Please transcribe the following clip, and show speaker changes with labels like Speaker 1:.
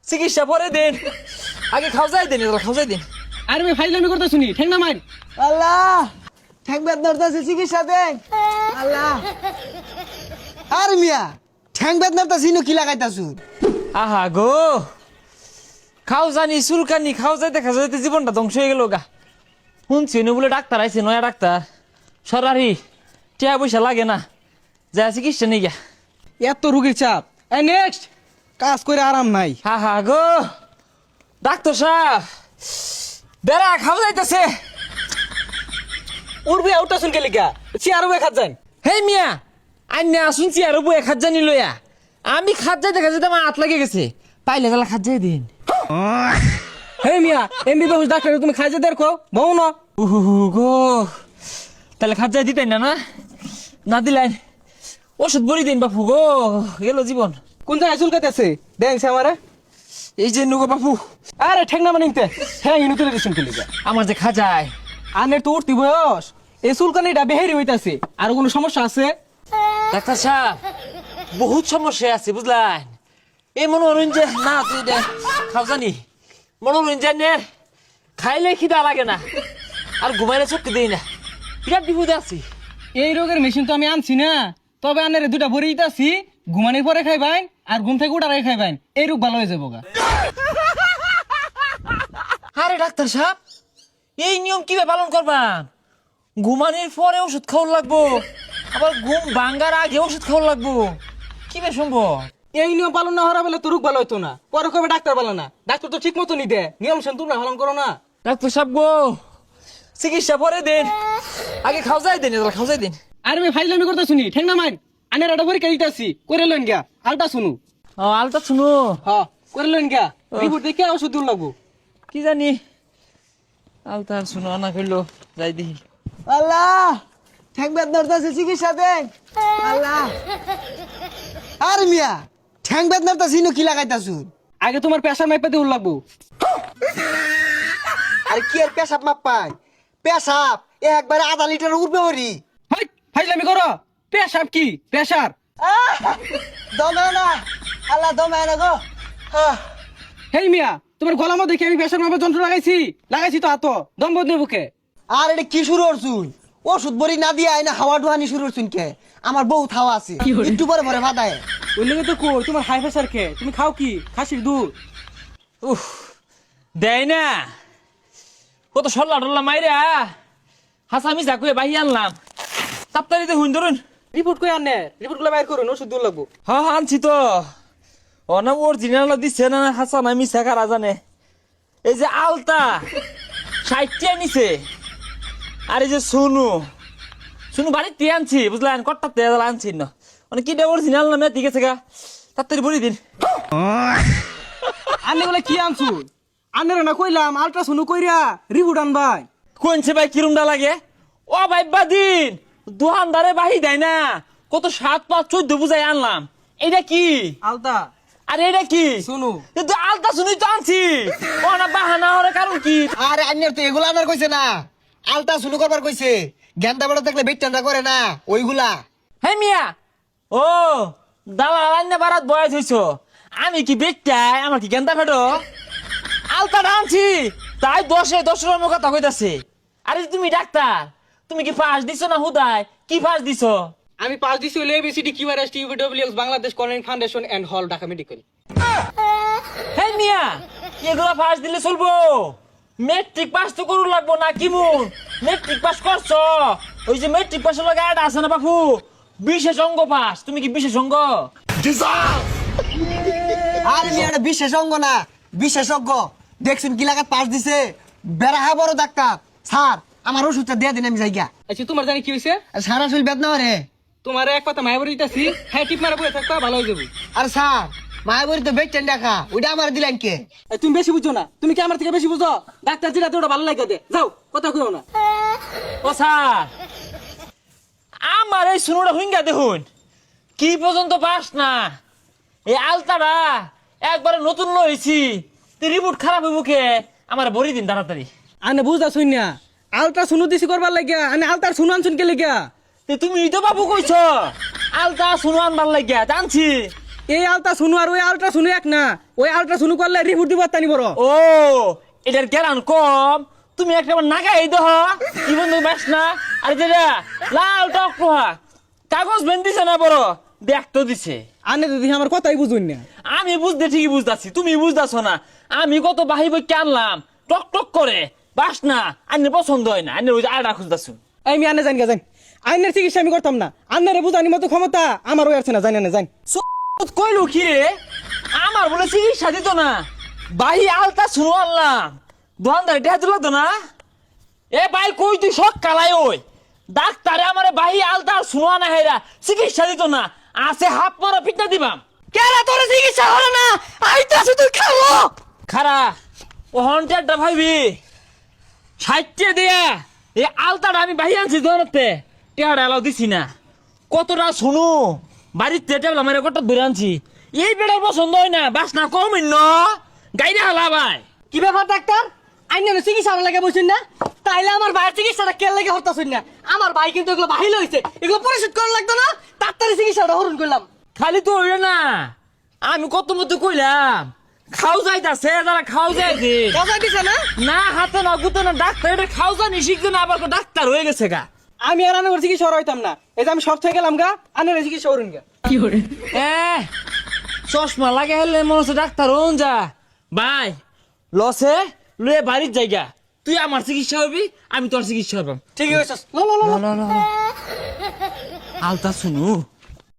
Speaker 1: চিকিৎসা পরে দিন, আগে খাওয়াই দিন, খাওয়াই দিন।
Speaker 2: আরে ভাই ফাইজলামি করতে শুনি ঠেং না মার।
Speaker 3: আল্লাহ ঠ্যাং বেদনার চিকিৎসা দেন আল্লাহ। আর মিয়া ঠ্যাং বেদনার চিনো কি লাগাইতাছু?
Speaker 1: আহা গো, খাও জানি চুলকানি, খাও যাইতে খাও যাইতে জীবনটা ধ্বংস হয়ে গেল গা। শুনছি বলে ডাক্তার আইছে, নয়া ডাক্তার সরারি, টিয়া পয়সা লাগে না, যা চিকিৎসা নিয়ে গা।
Speaker 2: এত রুগীর চাপ। নেক্সট কাজ করে আরাম নাই।
Speaker 1: হা হা গো, ডাক্তার সাহেব বেড়া খাওয়া যাইতেছে।
Speaker 2: উড়বে আউটা শুনকে লিখা চেয়ারও খাত যান।
Speaker 1: হে মিয়া, আন্যা শুনছি আর বউ খাত জানি লইয়া, আমি খাত যাইতে খাত যাইতে আমার হাত লাগে গেছে, পাইলে তাহলে খাত যাই দিন।
Speaker 2: হে মিয়া এমবিবিএস ডাক্তার তুমি খাইজে দেখো বউ না।
Speaker 1: গো তাহলে খাত যাই দিতেন না, না না দিলেন ওষুধ বড়ি দিন বাপু গো, গেল জীবন।
Speaker 2: কোন জায়গায় চুলকাইতেছে দেখছে আমারে?
Speaker 1: এই যে নুগো বাপু,
Speaker 2: আরে ঠেং না মানিতে ঠ্যাং ইনু তুলে দিছেন কি লিখা?
Speaker 1: আমার যে খাজায়
Speaker 2: আনের তো উঠতি বয়স, এই চুলকানিটা বেহেরি হইতাছে। আর কোনো সমস্যা আছে?
Speaker 1: ডাক্তার সাহেব বহুত সমস্যা আছে বুঝলেন। এই মনোরঞ্জন যে না তুই দে খাও জানি, মনোরঞ্জনের খাইলে খিদা লাগে না, আর ঘুমাইলে চোখকে দেই না, বিরাট বিপদে আছি।
Speaker 2: এই রোগের মেশিন তো আমি আনছি না, তবে আনের দুটা ভরে দিতেছি, ঘুমানোর পরে খাইবেন আর ঘুম থেকে উঠার আগে খাইবেন, এই রোগ ভালো হয়ে যাবো গা।
Speaker 1: আরে ডাক্তার সাহেব এই নিয়ম কিভাবে পালন করবান? ঘুমানোর পরে ওষুধ খাওয়ার লাগবো, আবার ঘুম ভাঙ্গার আগে ওষুধ খাওয়ার লাগবো, কিভাবে সম্ভব?
Speaker 2: এই নিয়ম পালন না হওয়া বলে তো রোগ ভালো হইতো না, পরে কবে ডাক্তার ভালো না, ডাক্তার তো ঠিক মতো নি দে, নিয়ম শুন তোমরা পালন করো না।
Speaker 1: ডাক্তার সাহেব গো, চিকিৎসা পরে দিন, আগে খাওয়াই দিন, খাওয়াই দিন।
Speaker 2: আরে ভাই ফাইজলামি করতে শুনি ঠেং না মার। আনের একটা পরীক্ষা দিতেছি, করে লইন গা, আলটা শুনু।
Speaker 1: ও আলতা শুনো,
Speaker 2: হ্যাঁ করে লইন গা, রিপোর্ট দেখে ওষুধ দিন লাগবো।
Speaker 1: কি জানি আলতা শুনো না করলো, যাই দেখি।
Speaker 3: আল্লাহ ঠ্যাং বেদনার চিকিৎসা দেন আল্লাহ। আর মিয়া ঠ্যাং বেদনার চিনো কি লাগাইতাছু?
Speaker 2: আগে তোমার পেশার মাইপা দিন লাগবো।
Speaker 3: আর কি আর পেশাব মাপ পাই? পেশাব একবারে আধা লিটার উঠবে ওরি।
Speaker 2: হাই ফাইজলামি করো, পেশাব কি পেশার?
Speaker 3: দমে না আল্লাহ, দমে না গো।
Speaker 2: হেই মিয়া তোমার গলা মধ্যে দেখে আমি পেশার মাপা যন্ত্র লাগাইছি তো হাত দম বদ বুকে।
Speaker 3: আর এটা কি শুরু করছুন? ওষুধ বড়ি না দিয়ে আইনা হাওয়া ডুহানি শুরু করছুন কে? আমার বউ থাওয়া আছে, একটু পরে পরে ভাদায়।
Speaker 2: ওই লেগে তো কই তোমার হাই প্রেসার কে? তুমি খাও কি খাসির দুধ?
Speaker 1: উফ দেয় না, কত সল্লা টল্লা মাইরা হাসামি যাকুয়ে বাহি আনলাম, তাড়াতাড়িতে হুন ধরুন।
Speaker 2: রিপোর্ট কই আনে? রিপোর্ট গুলো বাইর করুন, ওষুধ দিন লাগবো।
Speaker 1: হ্যাঁ আনছি তো, অনাম অরিজিনাল দিচ্ছে না হাসান, আমি শেখারা জানে। এই যে আলতা 60 নিছে, আর এই যে শুনু বাড়িতে আনছি বুঝলেন, কট্টা তেল আনছি না, মানে কি অরিজিনাল নামে ঠিক আছে গা, তাড়াতাড়ি বলি দিন।
Speaker 2: আনে বলে কি আনছু? আনের না কইলাম আল্ট্রাসাউন্ড কইরা রিপোর্ট আনবাই।
Speaker 1: কোনছে ভাই কিরমটা লাগে? ও ভাই বাদিন দোকানদারে বাহি দেয় না, কত 7, 5, 14 বুঝাই আনলাম। এটা কি?
Speaker 2: আলতা।
Speaker 1: আরে এটা কি?
Speaker 2: শুনু
Speaker 1: কিন্তু আলতা শুনি তো আনছি, ও না বাহানা হওয়ার কারণ কি?
Speaker 3: আরে আন্যের তো এগুলা আনার কইছে না, আলতা শুরু করবার কইছে। গেন্দা বেড়া দেখলে বেটটা করে না ওইগুলা।
Speaker 1: হে মিয়া, ও দালাল আন্না বারাত বয়স হইছ, আমি কি বেটাই? আমার কি গেন্দা ফেটো? আলতা আনছি তাই 10 কথা কইতাছে। আরে তুমি ডাক্তার, তুমি কি পাস দিছো না হুদায়? কি পাস দিছো?
Speaker 2: আমি পাস দিছি হইলে A B C D Q R S T U V W X Bangladesh Corning foundation and hall Dhaka medical.
Speaker 1: হে মিয়া, এগুলা পাস দিলে চলবো? মেট্রিক পাস তো করু লাগবো না কি মুন? মেট্রিক পাস করছো? ওই যে মেট্রিক পাসের লগে আট আছে না বাপু, বিশেষ অঙ্গ পাস। তুমি কি বিশেষ অঙ্গ?
Speaker 3: আরে মিয়া এটা বিশেষজ্ঞ না, বিশেষজ্ঞ। দেখছেন কি লাগাত পাস দিছে, বেড়া বড় ডাক্তার। স্যার আমার ওষুধটা দিয়ে দিন, আমি যাইগা।
Speaker 2: আচ্ছা তোমার জানি কি হইছে?
Speaker 3: আর সারা শরীর বেদনা রে।
Speaker 2: তোমার এক কথা মায়াবরি দিতাছি, হ্যাঁ টিপ মারা বসে থাকবা ভালো হয়ে যাবে।
Speaker 3: আর স্যার মায়াবরি তো বেচছেন দেখা, ওইটা আমার দিলেন কে?
Speaker 2: তুমি বেশি বুঝছো না, তুমি কি আমার থেকে বেশি বুঝো? ডাক্তার যেটা ওটা ভালো লাগে দে, যাও কথা কইও না।
Speaker 1: ও স্যার, আমার এই শুনুটা হুইঙ্গা দেখুন, কি পর্যন্ত পাস না। এই আলতাটা একবারে নতুন লইছি, রিপোর্ট খারাপ হইব কে? আমার বড়ি দিন তাড়াতাড়ি।
Speaker 2: আনে বুঝা শুন না, আলট্রা শুনু দিছি করবার লাগিয়া, আনে আলতার শুনু আনছুন কে লাগিয়া?
Speaker 1: তুমি তো বাবু কইছ আলতা শুনো আনবার লাগিয়া, জানছি
Speaker 2: এই আলতা শুনু আর ওই আলট্রা শুনু এক না, ওই আলট্রা শুনু করলে রিপোর্ট দিব তানি বড়।
Speaker 1: ও এটার কেরান কম, তুমি একটা নাগাই দেহ কি বন্ধু বাস না। আর যেটা লাল টক পোহা কাগজ বেন দিছে না বড়, দেখতো দিছে।
Speaker 2: আনে যদি আমার কথাই বুঝুন না।
Speaker 1: আমি বুঝতে ঠিকই বুঝতাছি, তুমি বুঝতাছো না। আমি কত বাহি বই আনলাম, টক টক করে বাস না, আন্নের পছন্দ হয় না, আন্নের ওই যে আড়া খুঁজতাছো।
Speaker 2: এই আমি আনে জানি গা জানি, আইনের চিকিৎসা আমি করতাম না, আন্নারে বুঝানি মতো ক্ষমতা আমার ওই আছে না, জানি না জানি।
Speaker 1: কইলো কি রে, আমার বলে চিকিৎসা দিত না, বাহি আলতা শুনো আনলাম, দোকানদার এটা দিল তো না। এ ভাই কই তুই সব কালাই ওই ডাক্তারে আমারে বাহি আলতা শুনো না হেরা চিকিৎসা দিত না, আছে হাত মারা পিঠা দিবাম।
Speaker 2: কেরা তোর চিকিৎসা হলো না, আইতাছে তুই খাবো।
Speaker 1: খারা ও হন্টারটা ভাবি 60 দিয়া এই আলতাটা আমি বাহি আনছি দোকানতে, টেহারা এলাও দিছি না। কতটা শুনু বাড়িতে টেবলা মেরে কত ধরে আনছি, এই বেড়ার পছন্দ হয় না, বাস না কম ন গাইরে হালা ভাই।
Speaker 2: কি ব্যাপার ডাক্তার, আইনের চিকিৎসা লাগে বলছেন না, তাইলে আমার ভাইয়ের চিকিৎসাটা কে লাগে হরতাছেন না? আমার ভাই কিন্তু এগুলো বাহিল হয়েছে, এগুলো পরিশোধ করা লাগতো না, তাড়াতাড়ি চিকিৎসাটা হরণ করলাম।
Speaker 1: খালি তো হইলে না, আমি কত মতো কইলাম খাও যাইতাছে, যারা খাও যাইছে
Speaker 2: কথা দিছে না?
Speaker 1: না হাতে না গুতে না, ডাক্তার এটা খাও জানি শিখছে না, আবার ডাক্তার হয়ে গেছে গা।
Speaker 2: আমি আর আনার চিকিৎসা হরাইতাম না, এই যে আমি সব থেকে গেলাম গা, আনার চিকিৎসা হরুন গা। কি করে
Speaker 1: চশমা লাগে হেলে মনে হচ্ছে ডাক্তার হন যা। ভাই লসে লুয়ে বাড়ির জায়গা, তুই আমার চিকিৎসা হবি, আমি তোর চিকিৎসা হবাম।
Speaker 2: ঠিক আছে, লো লো লো লো।
Speaker 1: আলতা শুনু